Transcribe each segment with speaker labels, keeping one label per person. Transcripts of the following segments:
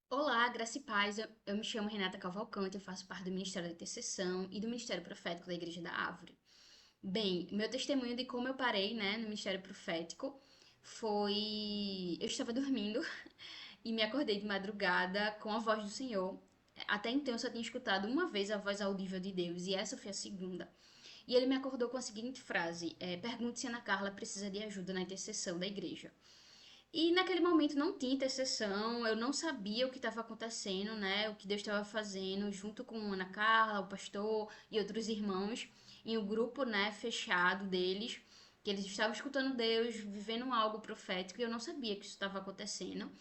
Speaker 1: Olá, graça e paz. Eu me chamo Renata Cavalcante, eu faço parte do Ministério da Intercessão e do Ministério Profético da Igreja da Árvore. Bem, meu testemunho de como eu parei, no Ministério Profético foi... Eu estava dormindo e me acordei de madrugada com a voz do Senhor. Até então eu só tinha escutado uma vez a voz audível de Deus e essa foi a segunda. E ele me acordou com a seguinte frase: pergunte se Ana Carla precisa de ajuda na intercessão da igreja. E naquele momento não tinha intercessão, eu não sabia o que estava acontecendo, né? O que Deus estava fazendo, junto com Ana Carla, o pastor e outros irmãos, em um grupo, né, fechado deles, que eles estavam escutando Deus, vivendo algo profético, e eu não sabia que isso estava acontecendo.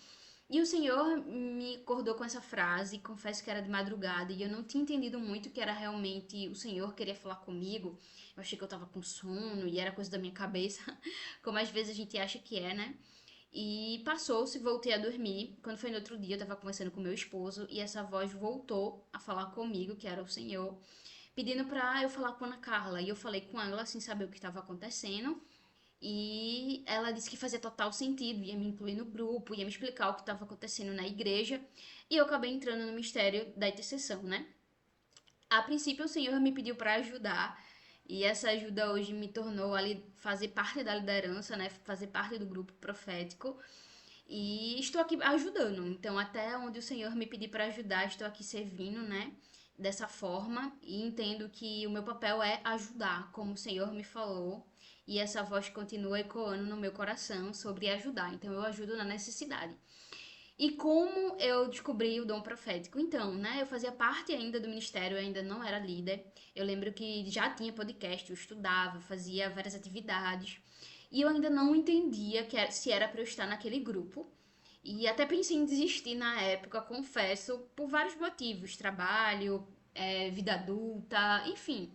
Speaker 1: E o Senhor me acordou com essa frase, confesso que era de madrugada, e eu não tinha entendido muito que era realmente o Senhor queria falar comigo. Eu achei que eu estava com sono e era coisa da minha cabeça, como às vezes a gente acha que é, né? E passou-se, voltei a dormir. Quando foi no outro dia, eu tava conversando com meu esposo e essa voz voltou a falar comigo, que era o Senhor, pedindo pra eu falar com a Ana Carla. E eu falei com ela sem saber o que estava acontecendo. E ela disse que fazia total sentido, ia me incluir no grupo, ia me explicar o que estava acontecendo na igreja. E eu acabei entrando no mistério da intercessão, né? A princípio, o Senhor me pediu para ajudar. E essa ajuda hoje me tornou ali fazer parte da liderança, né? Fazer parte do grupo profético. E estou aqui ajudando. Então, até onde o Senhor me pedir para ajudar, estou aqui servindo, né? Dessa forma. E entendo que o meu papel é ajudar, como o Senhor me falou. E essa voz continua ecoando no meu coração sobre ajudar. Então, eu ajudo na necessidade. E como eu descobri o dom profético? Então, né, eu fazia parte ainda do ministério, eu ainda não era líder. Eu lembro que já tinha podcast, eu estudava, fazia várias atividades. E eu ainda não entendia se era para eu estar naquele grupo. E até pensei em desistir na época, confesso, por vários motivos: trabalho, vida adulta, enfim.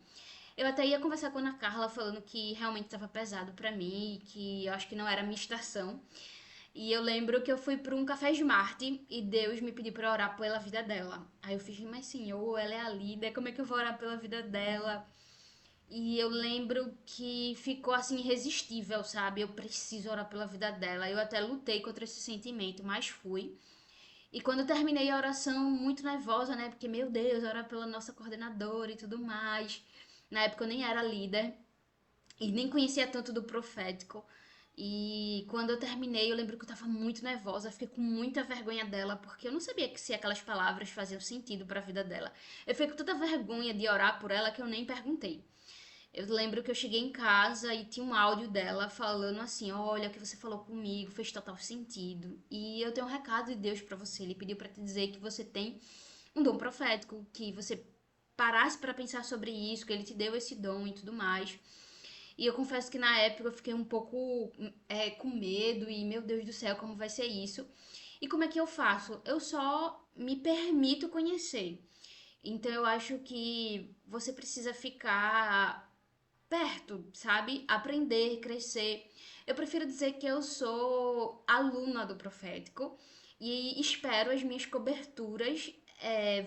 Speaker 1: Eu até ia conversar com a Ana Carla falando que realmente estava pesado para mim, que eu acho que não era a minha estação. E eu lembro que eu fui para um café Smart e Deus me pediu para orar pela vida dela. Aí eu fiz, mas Senhor, ela é a líder, como é que eu vou orar pela vida dela? E eu lembro que ficou assim irresistível, sabe? Eu preciso orar pela vida dela. Eu até lutei contra esse sentimento, mas fui. E quando eu terminei a oração, muito nervosa, né? Porque, meu Deus, orar pela nossa coordenadora e tudo mais. Na época eu nem era líder e nem conhecia tanto do profético. E quando eu terminei, eu lembro que eu tava muito nervosa, fiquei com muita vergonha dela, porque eu não sabia que se aquelas palavras faziam sentido para a vida dela. Eu fiquei com tanta vergonha de orar por ela que eu nem perguntei. Eu lembro que eu cheguei em casa e tinha um áudio dela falando assim: "Olha, o que você falou comigo fez total sentido. E eu tenho um recado de Deus para você. Ele pediu para te dizer que você tem um dom profético, que você parasse para pensar sobre isso, que ele te deu esse dom e tudo mais." E eu confesso que na época eu fiquei um pouco com medo e, meu Deus do céu, como vai ser isso? E como é que eu faço? Eu só me permito conhecer. Então eu acho que você precisa ficar perto, sabe? Aprender, crescer. Eu prefiro dizer que eu sou aluna do profético e espero as minhas coberturas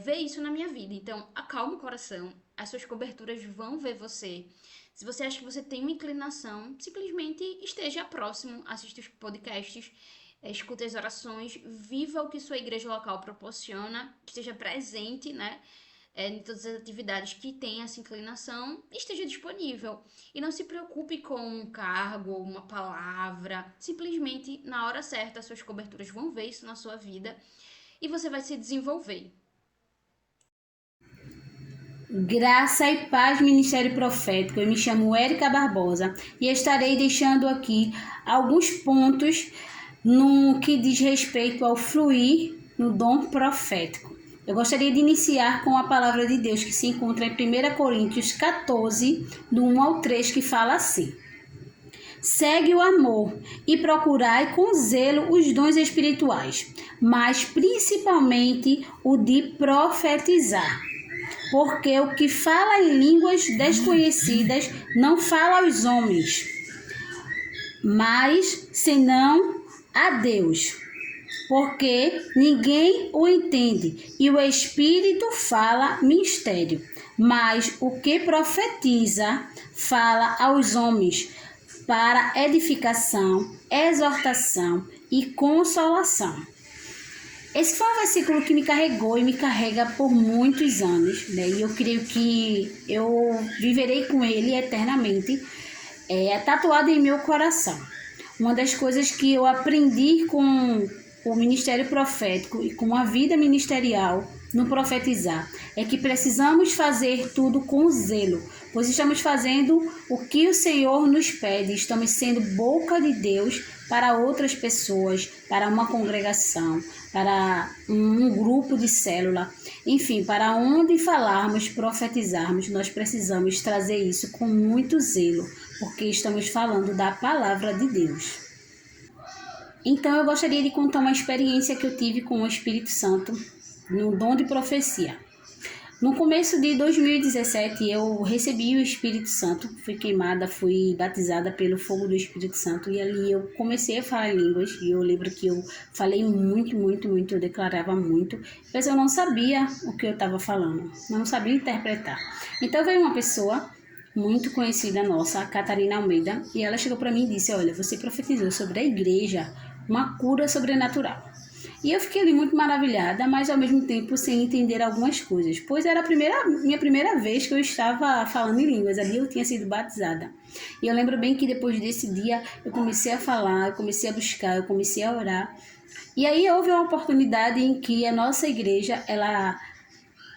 Speaker 1: ver isso na minha vida. Então, acalma o coração. As suas coberturas vão ver você. Se você acha que você tem uma inclinação, simplesmente esteja próximo, assista os podcasts, escute as orações, viva o que sua igreja local proporciona, esteja presente, né? Em todas as atividades que tem essa inclinação, esteja disponível. E não se preocupe com um cargo ou uma palavra. Simplesmente, na hora certa, as suas coberturas vão ver isso na sua vida e você vai se desenvolver.
Speaker 2: Graça e Paz Ministério Profético. Eu me chamo Érica Barbosa e estarei deixando aqui alguns pontos no que diz respeito ao fluir no dom profético. Eu gostaria de iniciar com a palavra de Deus que se encontra em 1 Coríntios 14, do 1 ao 3, que fala assim: Segue o amor e procurai com zelo os dons espirituais, mas principalmente o de profetizar, porque o que fala em línguas desconhecidas não fala aos homens, mas senão a Deus, porque ninguém o entende, e o Espírito fala mistério. Mas o que profetiza fala aos homens para edificação, exortação e consolação. Esse foi um versículo que me carregou e me carrega por muitos anos, né? E eu creio que eu viverei com ele eternamente, tatuado em meu coração. Uma das coisas que eu aprendi com o ministério profético e com a vida ministerial no profetizar é que precisamos fazer tudo com zelo, pois estamos fazendo o que o Senhor nos pede, estamos sendo boca de Deus para outras pessoas, para uma congregação, para um grupo de célula, enfim, para onde falarmos, profetizarmos, nós precisamos trazer isso com muito zelo, porque estamos falando da palavra de Deus. Então eu gostaria de contar uma experiência que eu tive com o Espírito Santo no dom de profecia. No começo de 2017 eu recebi o Espírito Santo, fui queimada, fui batizada pelo fogo do Espírito Santo e ali eu comecei a falar em línguas e eu lembro que eu falei muito, eu declarava muito, mas eu não sabia o que eu estava falando, não sabia interpretar. Então veio uma pessoa muito conhecida nossa, a Catarina Almeida, e ela chegou para mim e disse: olha, você profetizou sobre a igreja uma cura sobrenatural. E eu fiquei ali muito maravilhada, mas ao mesmo tempo sem entender algumas coisas, pois era minha primeira vez que eu estava falando em línguas, ali eu tinha sido batizada. E eu lembro bem que depois desse dia eu comecei a falar, eu comecei a buscar, eu comecei a orar. E aí houve uma oportunidade em que a nossa igreja, ela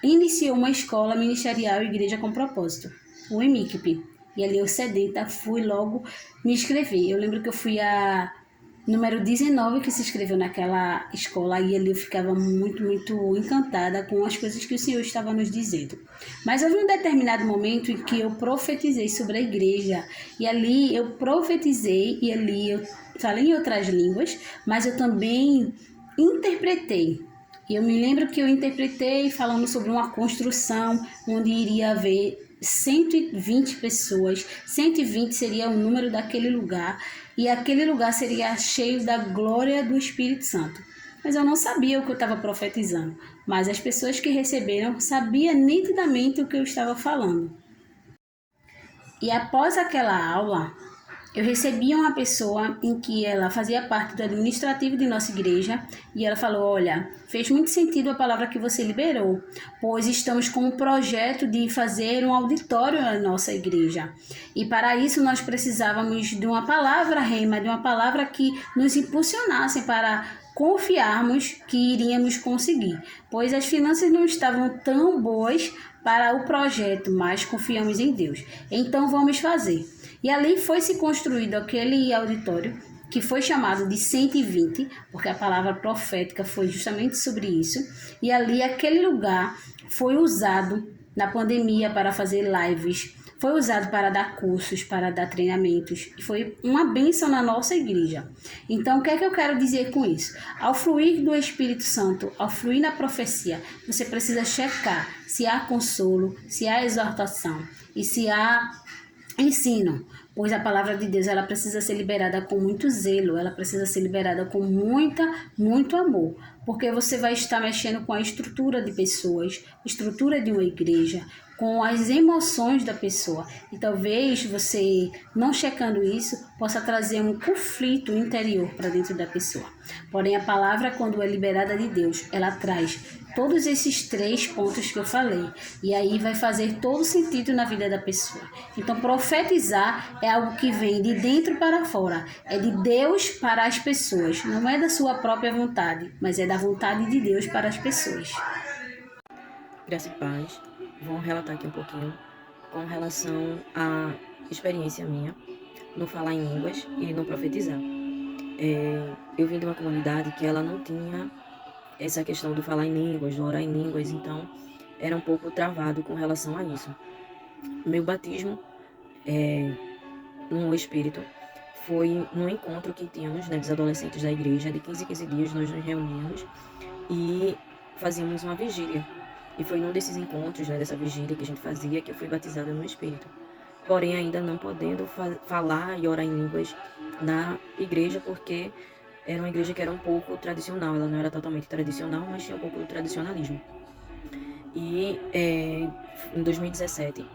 Speaker 2: iniciou uma escola ministerial Igreja com Propósito, o EMICP. E ali eu sedenta fui logo me inscrever. Eu lembro que eu fui a número 19 que se inscreveu naquela escola e ali eu ficava muito encantada com as coisas que o Senhor estava nos dizendo. Mas houve um determinado momento em que eu profetizei sobre a igreja e ali eu profetizei e ali eu falei em outras línguas, mas eu também interpretei. E eu me lembro que eu interpretei falando sobre uma construção onde iria haver 120 pessoas, 120 seria o número daquele lugar, e aquele lugar seria cheio da glória do Espírito Santo. Mas eu não sabia o que eu estava profetizando, mas as pessoas que receberam sabiam nitidamente o que eu estava falando. E após aquela aula, eu recebi uma pessoa em que ela fazia parte do administrativo de nossa igreja e ela falou: olha, fez muito sentido a palavra que você liberou, pois estamos com um projeto de fazer um auditório na nossa igreja. E para isso nós precisávamos de uma palavra rema, de uma palavra que nos impulsionasse para confiarmos que iríamos conseguir, pois as finanças não estavam tão boas para o projeto, mas confiamos em Deus. Então vamos fazer. E ali foi se construído aquele auditório que foi chamado de 120, porque a palavra profética foi justamente sobre isso. E ali aquele lugar foi usado na pandemia para fazer lives, foi usado para dar cursos, para dar treinamentos. E foi uma bênção na nossa igreja. Então, o que é que eu quero dizer com isso? Ao fluir do Espírito Santo, ao fluir na profecia, você precisa checar se há consolo, se há exortação e se há ensino, pois a palavra de Deus ela precisa ser liberada com muito zelo, ela precisa ser liberada com muito amor, porque você vai estar mexendo com a estrutura de pessoas, estrutura de uma igreja, com as emoções da pessoa. E talvez você, não checando isso, possa trazer um conflito interior para dentro da pessoa. Porém, a palavra, quando é liberada de Deus, ela traz todos esses 3 pontos que eu falei. E aí vai fazer todo sentido na vida da pessoa. Então, profetizar é algo que vem de dentro para fora. É de Deus para as pessoas. Não é da sua própria vontade, mas é da vontade de Deus para as pessoas.
Speaker 3: Graça e paz. Vou relatar aqui um pouquinho com relação à experiência minha no falar em línguas e no profetizar. Eu vim de uma comunidade que ela não tinha essa questão do falar em línguas, do orar em línguas, então era um pouco travado com relação a isso. Meu batismo no Espírito foi num encontro que tínhamos, né, dos adolescentes da igreja, de 15 em 15 dias nós nos reuníamos e fazíamos uma vigília. E foi num desses encontros, né, dessa vigília que a gente fazia, que eu fui batizada no Espírito. Porém, ainda não podendo falar e orar em línguas na igreja, porque era uma igreja que era um pouco tradicional. Ela não era totalmente tradicional, mas tinha um pouco do tradicionalismo. E em 2017,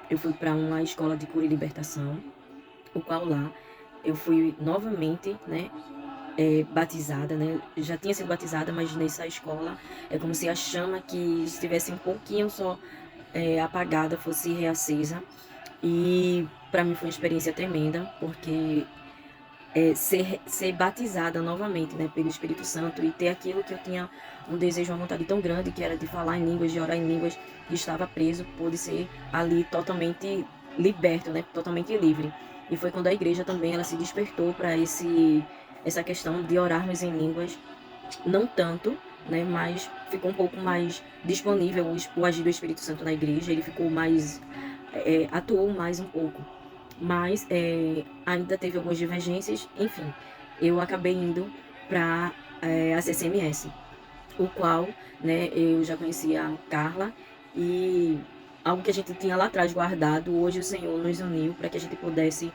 Speaker 3: eu fui para uma escola de cura e libertação, o qual lá eu fui novamente, né, batizada, né? Já tinha sido batizada, mas nessa escola é como se a chama que estivesse um pouquinho só apagada fosse reacesa. E para mim foi uma experiência tremenda, porque ser batizada novamente, né, pelo Espírito Santo, e ter aquilo que eu tinha um desejo, uma vontade tão grande, que era de falar em línguas, de orar em línguas, que estava preso, pôde ser ali totalmente liberto, né, totalmente livre. E foi quando a igreja também ela se despertou para essa questão de orarmos em línguas, não tanto, né, mas ficou um pouco mais disponível o agir do Espírito Santo na igreja, ele ficou mais, atuou mais um pouco. Mas ainda teve algumas divergências, enfim, eu acabei indo para a CCMS, o qual, né, eu já conhecia a Carla, e algo que a gente tinha lá atrás guardado, hoje o Senhor nos uniu para que a gente pudesse,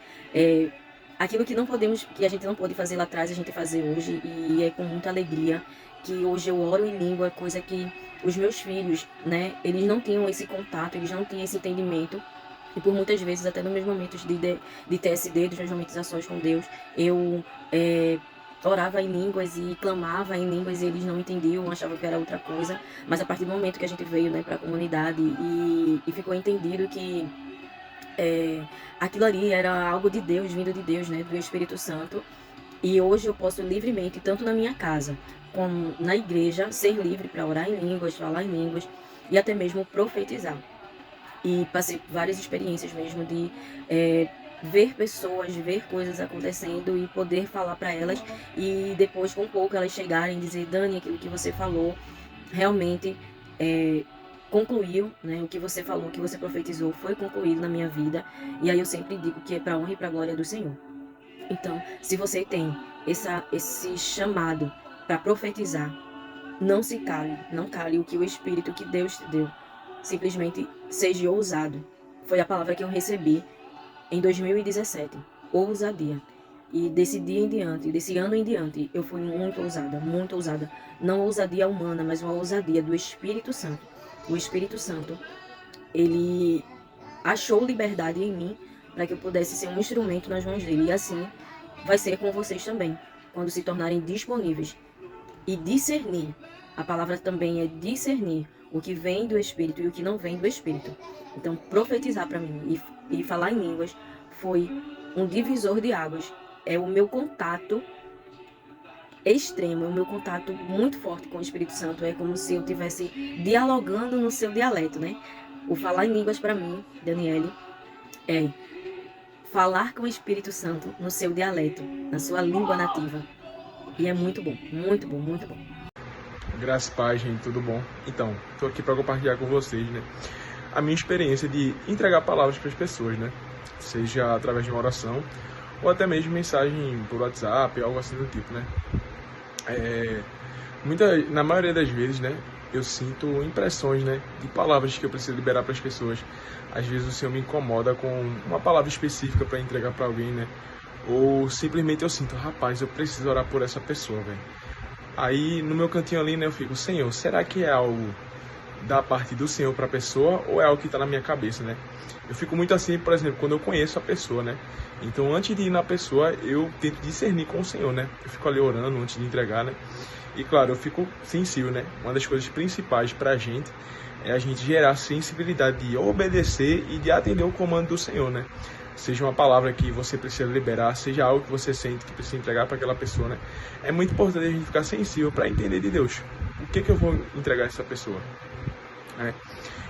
Speaker 3: aquilo que a gente não pôde fazer lá atrás, a gente fazer hoje, e é com muita alegria que hoje eu oro em língua, coisa que os meus filhos, né, eles não tinham esse contato, eles não tinham esse entendimento. E por muitas vezes, até nos meus momentos de TSD, dos meus momentos a sós com Deus, eu orava em línguas e clamava em línguas e eles não entendiam, achavam que era outra coisa. Mas a partir do momento que a gente veio, né, para a comunidade e ficou entendido que aquilo ali era algo de Deus, vindo de Deus, né, do Espírito Santo. E hoje eu posso livremente, tanto na minha casa como na igreja, ser livre para orar em línguas, falar em línguas e até mesmo profetizar. E passei várias experiências mesmo de ver pessoas, ver coisas acontecendo e poder falar para elas, e depois com pouco elas chegarem e dizer: Dani, aquilo que você falou realmente concluiu, né? O que você falou, o que você profetizou foi concluído na minha vida. E aí eu sempre digo que é para honra e para glória do Senhor. Então, se você tem esse chamado para profetizar, não se cale, não cale o que o Espírito que Deus te deu. Simplesmente seja ousado. Foi a palavra que eu recebi em 2017. Ousadia. E desse dia em diante, desse ano em diante, eu fui muito ousada, muito ousada. Não ousadia humana, mas uma ousadia do Espírito Santo. O Espírito Santo, ele achou liberdade em mim para que eu pudesse ser um instrumento nas mãos dele. E assim vai ser com vocês também, quando se tornarem disponíveis. E discernir. A palavra também é discernir o que vem do Espírito e o que não vem do Espírito. Então, profetizar para mim e falar em línguas foi um divisor de águas. É o meu contato extremo, é o meu contato muito forte com o Espírito Santo. É como se eu estivesse dialogando no seu dialeto, né? O falar em línguas para mim, Daniele, é falar com o Espírito Santo no seu dialeto, na sua língua nativa. E é muito bom, muito bom, muito bom.
Speaker 4: Graças a paz, gente, tudo bom? Então, estou aqui para compartilhar com vocês, né, a minha experiência de entregar palavras para as pessoas, né, seja através de uma oração ou até mesmo mensagem por WhatsApp, algo assim do tipo, né. Na maioria das vezes, né, eu sinto impressões, né, de palavras que eu preciso liberar para as pessoas. Às vezes o Senhor me incomoda com uma palavra específica para entregar para alguém, né, ou simplesmente eu sinto: rapaz, eu preciso orar por essa pessoa, velho. Aí, no meu cantinho ali, né, eu fico: Senhor, será que é algo da parte do Senhor para a pessoa ou é algo que está na minha cabeça, né? Eu fico muito assim, por exemplo, quando eu conheço a pessoa, né? Então, antes de ir na pessoa, eu tento discernir com o Senhor, né? Eu fico ali orando antes de entregar, né? E, claro, eu fico sensível, né? Uma das coisas principais para a gente é a gente gerar sensibilidade de obedecer e de atender o comando do Senhor, né? Seja uma palavra que você precisa liberar, seja algo que você sente que precisa entregar para aquela pessoa, né? É muito importante a gente ficar sensível para entender de Deus. O que eu vou entregar a essa pessoa?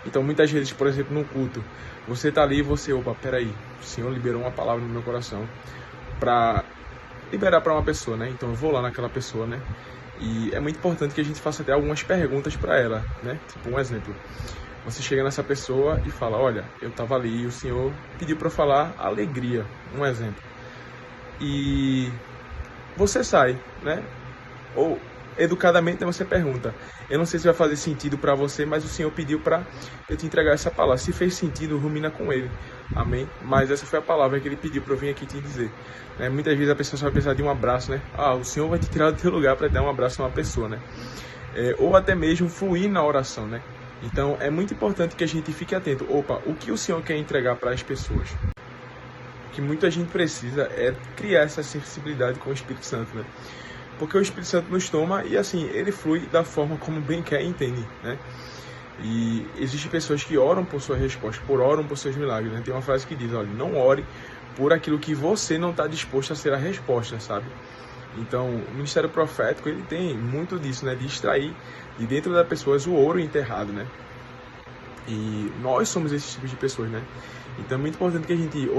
Speaker 4: Então, muitas vezes, por exemplo, no culto, você tá ali e você: opa, peraí, o Senhor liberou uma palavra no meu coração para liberar para uma pessoa, né? Então, eu vou lá naquela pessoa, né? E é muito importante que a gente faça até algumas perguntas para ela, né? Tipo, um exemplo. Você chega nessa pessoa e fala: olha, eu estava ali e o Senhor pediu para eu falar alegria, um exemplo. E você sai, né? Ou, educadamente, você pergunta: eu não sei se vai fazer sentido para você, mas o Senhor pediu para eu te entregar essa palavra. Se fez sentido, rumina com Ele. Amém? Mas essa foi a palavra que Ele pediu para eu vir aqui te dizer. Né? Muitas vezes a pessoa só vai precisar de um abraço, né? O Senhor vai te tirar do teu lugar para dar um abraço a uma pessoa, né? Ou até mesmo fluir na oração, né? Então, é muito importante que a gente fique atento. Opa, o que o Senhor quer entregar para as pessoas? O que muita gente precisa é criar essa sensibilidade com o Espírito Santo, né? Porque o Espírito Santo nos toma e assim, ele flui da forma como bem quer e entende, né? E existem pessoas que oram por sua resposta, oram por seus milagres, né? Tem uma frase que diz, olha, não ore por aquilo que você não está disposto a ser a resposta, sabe? Então, o ministério profético, ele tem muito disso, né? De extrair de dentro das pessoas o ouro enterrado, né? E nós somos esses tipos de pessoas, né? Então é muito importante que a gente,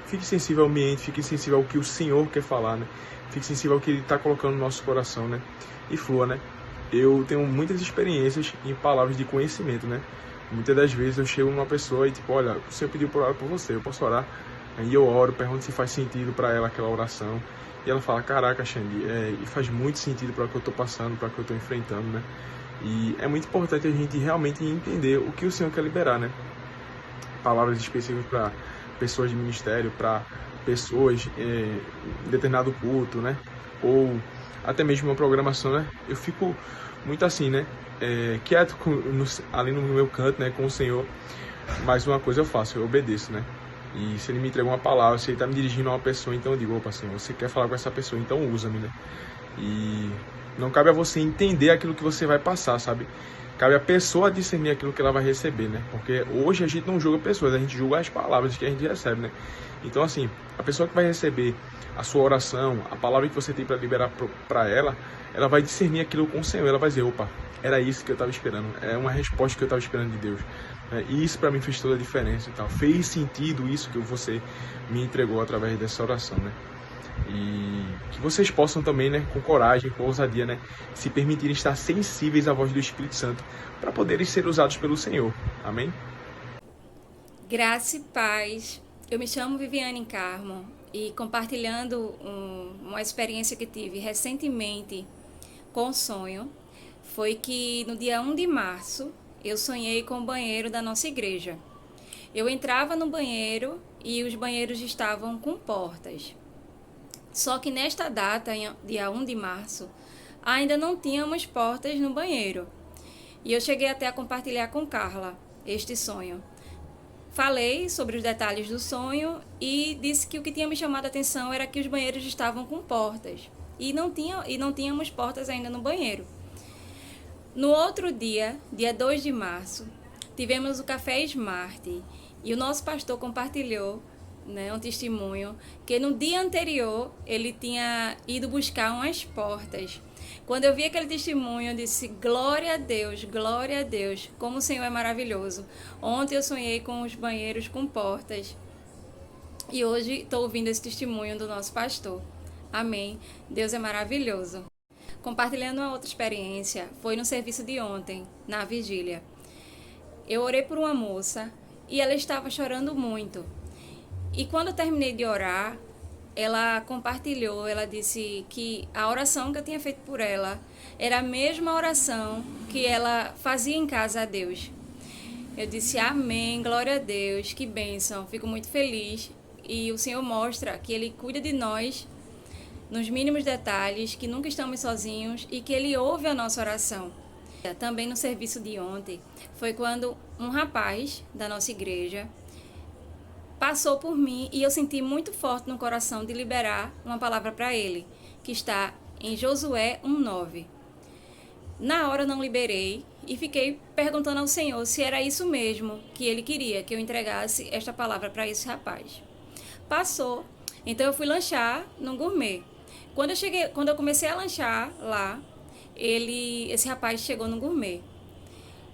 Speaker 4: fique sensível ao ambiente, fique sensível ao que o Senhor quer falar, né? Fique sensível ao que Ele está colocando no nosso coração, né? E flua, né? Eu tenho muitas experiências em palavras de conhecimento, né? Muitas das vezes eu chego numa pessoa e tipo, olha, o Senhor pediu para orar por você, eu posso orar? Aí eu oro, pergunto se faz sentido para ela aquela oração. E ela fala, caraca, Xande, e faz muito sentido para o que eu estou passando, para o que eu estou enfrentando, né? E é muito importante a gente realmente entender o que o Senhor quer liberar, né? Palavras específicas para pessoas de ministério, para pessoas em determinado culto, né? Ou até mesmo uma programação, né? Eu fico muito assim, né? Quieto ali no meu canto, né? Com o Senhor. Mas uma coisa eu faço, eu obedeço, né? E se Ele me entrega uma palavra, se Ele está me dirigindo a uma pessoa, então eu digo, opa, Senhor, você quer falar com essa pessoa, então usa-me, né? E não cabe a você entender aquilo que você vai passar, sabe? Cabe a pessoa discernir aquilo que ela vai receber, né? Porque hoje a gente não julga pessoas, a gente julga as palavras que a gente recebe, né? Então, assim, a pessoa que vai receber a sua oração, a palavra que você tem para liberar para ela vai discernir aquilo com o Senhor. Ela vai dizer, opa, era isso que eu estava esperando, é uma resposta que eu estava esperando de Deus. E isso para mim fez toda a diferença e tal. Fez sentido isso que você me entregou através dessa oração, né? E que vocês possam também, né, com coragem, com ousadia, né, se permitirem estar sensíveis à voz do Espírito Santo para poderem ser usados pelo Senhor. Amém?
Speaker 5: Graça e paz. Eu me chamo Viviane Carmo e compartilhando uma experiência que tive recentemente com o sonho, foi que no dia 1 de março eu sonhei com o banheiro da nossa igreja. Eu entrava no banheiro e os banheiros estavam com portas. Só que nesta data, dia 1 de março, ainda não tínhamos portas no banheiro. E eu cheguei até a compartilhar com Carla este sonho. Falei sobre os detalhes do sonho e disse que o que tinha me chamado a atenção era que os banheiros estavam com portas. E não tínhamos portas ainda no banheiro. No outro dia, dia 2 de março, tivemos o Café Smart e o nosso pastor compartilhou, né, um testemunho que no dia anterior ele tinha ido buscar umas portas. Quando eu vi aquele testemunho, eu disse, glória a Deus, como o Senhor é maravilhoso. Ontem eu sonhei com os banheiros com portas e hoje estou ouvindo esse testemunho do nosso pastor. Amém. Deus é maravilhoso. Compartilhando uma outra experiência, foi no serviço de ontem, na vigília. Eu orei por uma moça e ela estava chorando muito. E quando eu terminei de orar, ela compartilhou, ela disse que a oração que eu tinha feito por ela era a mesma oração que ela fazia em casa a Deus. Eu disse, amém, glória a Deus, que bênção, fico muito feliz. E o Senhor mostra que Ele cuida de nós nos mínimos detalhes, que nunca estamos sozinhos e que Ele ouve a nossa oração. Também no serviço de ontem, foi quando um rapaz da nossa igreja passou por mim e eu senti muito forte no coração de liberar uma palavra para ele, que está em Josué 1:9. Na hora não liberei e fiquei perguntando ao Senhor se era isso mesmo que ele queria, que eu entregasse esta palavra para esse rapaz. Passou, então eu fui lanchar no gourmet. Quando eu comecei a lanchar lá, esse rapaz chegou no gourmet.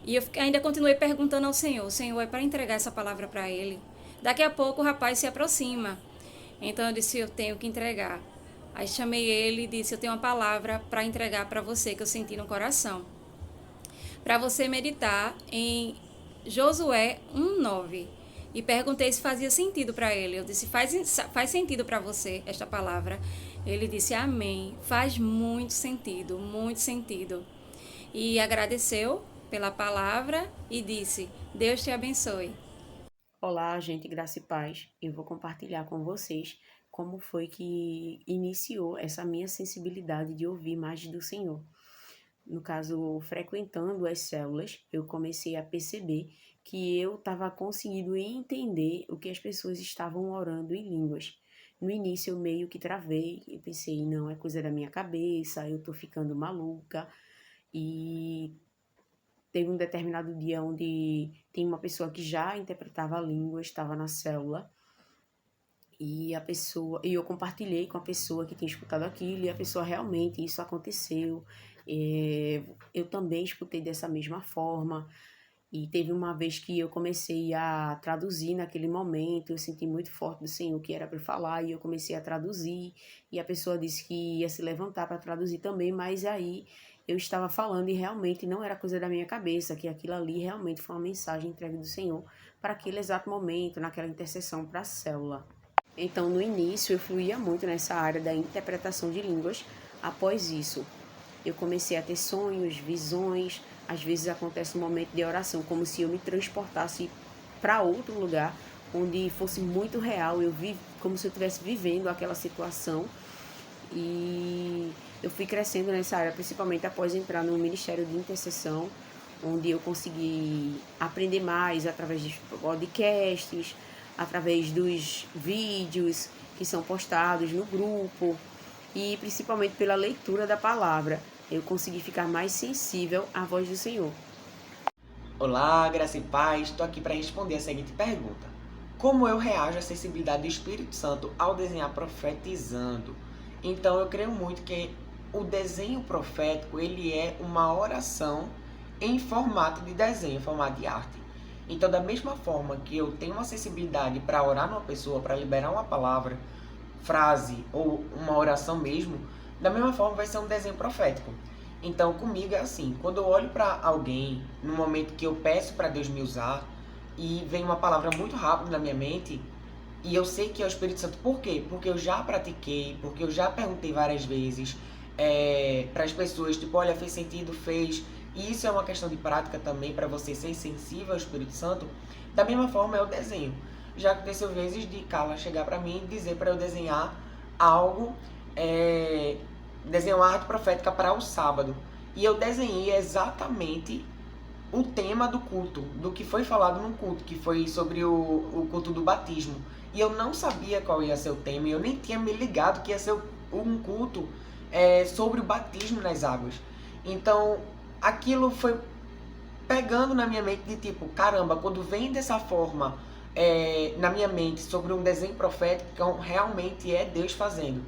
Speaker 5: E eu ainda continuei perguntando ao Senhor, Senhor, é para entregar essa palavra para ele? Daqui a pouco o rapaz se aproxima. Então eu disse, eu tenho que entregar. Aí chamei ele e disse, eu tenho uma palavra para entregar para você que eu senti no coração. Para você meditar em Josué 1:9. E perguntei se fazia sentido para ele. Eu disse, faz sentido para você esta palavra? Ele disse, amém. Faz muito sentido, muito sentido. E agradeceu pela palavra e disse, Deus te abençoe.
Speaker 3: Olá, gente, graça e paz. Eu vou compartilhar com vocês como foi que iniciou essa minha sensibilidade de ouvir mais do Senhor. No caso, frequentando as células, eu comecei a perceber que eu estava conseguindo entender o que as pessoas estavam orando em línguas. No início eu meio que travei, eu pensei, não, é coisa da minha cabeça, eu tô ficando maluca. E teve um determinado dia onde tem uma pessoa que já interpretava a língua, estava na célula, e eu compartilhei com a pessoa que tinha escutado aquilo, e a pessoa realmente, isso aconteceu. Eu também escutei dessa mesma forma. E teve uma vez que eu comecei a traduzir naquele momento, eu senti muito forte do Senhor que era para falar, e eu comecei a traduzir, e a pessoa disse que ia se levantar para traduzir também, mas aí eu estava falando e realmente não era coisa da minha cabeça, que aquilo ali realmente foi uma mensagem entregue do Senhor para aquele exato momento, naquela intercessão para a célula. Então, no início, eu fluía muito nessa área da interpretação de línguas. Após isso, eu comecei a ter sonhos, visões. Às vezes acontece um momento de oração, como se eu me transportasse para outro lugar, onde fosse muito real. Eu vi como se eu estivesse vivendo aquela situação. E eu fui crescendo nessa área, principalmente após entrar no Ministério de Intercessão, onde eu consegui aprender mais através dos podcasts, através dos vídeos que são postados no grupo e principalmente pela leitura da palavra. Eu consegui ficar mais sensível à voz do Senhor.
Speaker 6: Olá, graça e paz. Estou aqui para responder a seguinte pergunta. Como eu reajo à sensibilidade do Espírito Santo ao desenhar profetizando? Então, eu creio muito que o desenho profético, ele é uma oração em formato de desenho, em formato de arte. Então, da mesma forma que eu tenho uma sensibilidade para orar numa pessoa, para liberar uma palavra, frase ou uma oração mesmo, da mesma forma vai ser um desenho profético. Então, comigo é assim, quando eu olho para alguém, no momento que eu peço para Deus me usar, e vem uma palavra muito rápido na minha mente, e eu sei que é o Espírito Santo. Por quê? Porque eu já pratiquei, porque eu já perguntei várias vezes para as pessoas, tipo, olha, fez sentido, fez. E isso é uma questão de prática também, para você ser sensível ao Espírito Santo. Da mesma forma é o desenho. Já aconteceu vezes de Carla chegar para mim e dizer para eu desenhar algo, desenhar uma arte profética para o sábado. E eu desenhei exatamente o tema do culto, do que foi falado no culto, que foi sobre o culto do batismo. E eu não sabia qual ia ser o tema, e eu nem tinha me ligado que ia ser um culto sobre o batismo nas águas. Então, aquilo foi pegando na minha mente de tipo, caramba, quando vem dessa forma na minha mente sobre um desenho profético, então realmente é Deus fazendo.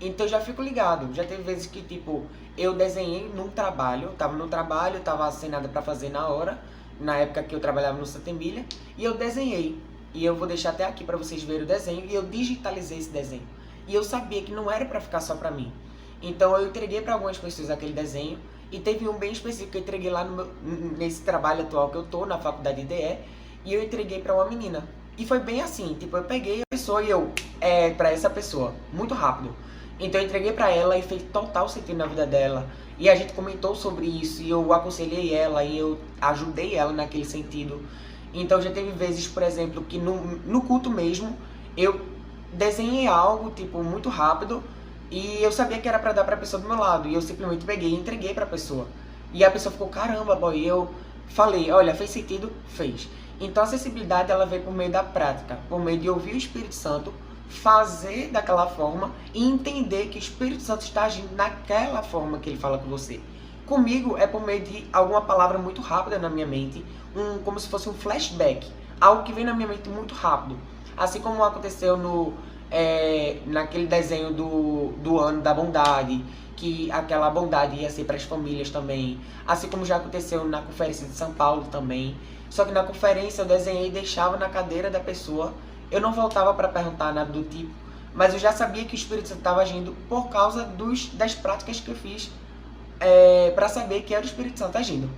Speaker 6: Então eu já fico ligado. Já teve vezes que tipo, eu desenhei num trabalho, tava no trabalho, tava sem nada pra fazer na hora, na época que eu trabalhava no Santa Emília, e eu desenhei. E eu vou deixar até aqui pra vocês verem o desenho, e eu digitalizei esse desenho. E eu sabia que não era pra ficar só pra mim. Então eu entreguei pra algumas pessoas aquele desenho, e teve um bem específico que eu entreguei lá nesse trabalho atual que eu tô, na faculdade de IDE, e eu entreguei pra uma menina. E foi bem assim, tipo, eu peguei a pessoa e pra essa pessoa, muito rápido. Então eu entreguei pra ela e fez total sentido na vida dela. E a gente comentou sobre isso, e eu aconselhei ela, e eu ajudei ela naquele sentido. Então já teve vezes, por exemplo, que no culto mesmo, eu desenhei algo, tipo, muito rápido, e eu sabia que era pra dar pra pessoa do meu lado, e eu simplesmente peguei e entreguei pra pessoa. E a pessoa ficou, caramba, boy, e eu falei, olha, fez sentido? Fez. Então a acessibilidade, ela vem por meio da prática, por meio de ouvir o Espírito Santo, fazer daquela forma e entender que o Espírito Santo está agindo naquela forma que ele fala com você. Comigo é por meio de alguma palavra muito rápida na minha mente, como se fosse um flashback, algo que vem na minha mente muito rápido. Assim como aconteceu naquele desenho do ano da bondade, que aquela bondade ia ser para as famílias também. Assim como já aconteceu na conferência de São Paulo também. Só que na conferência eu desenhei e deixava na cadeira da pessoa. Eu não voltava para perguntar nada do tipo, mas eu já sabia que o Espírito Santo estava agindo por causa das práticas que eu fiz para saber que era o Espírito Santo agindo.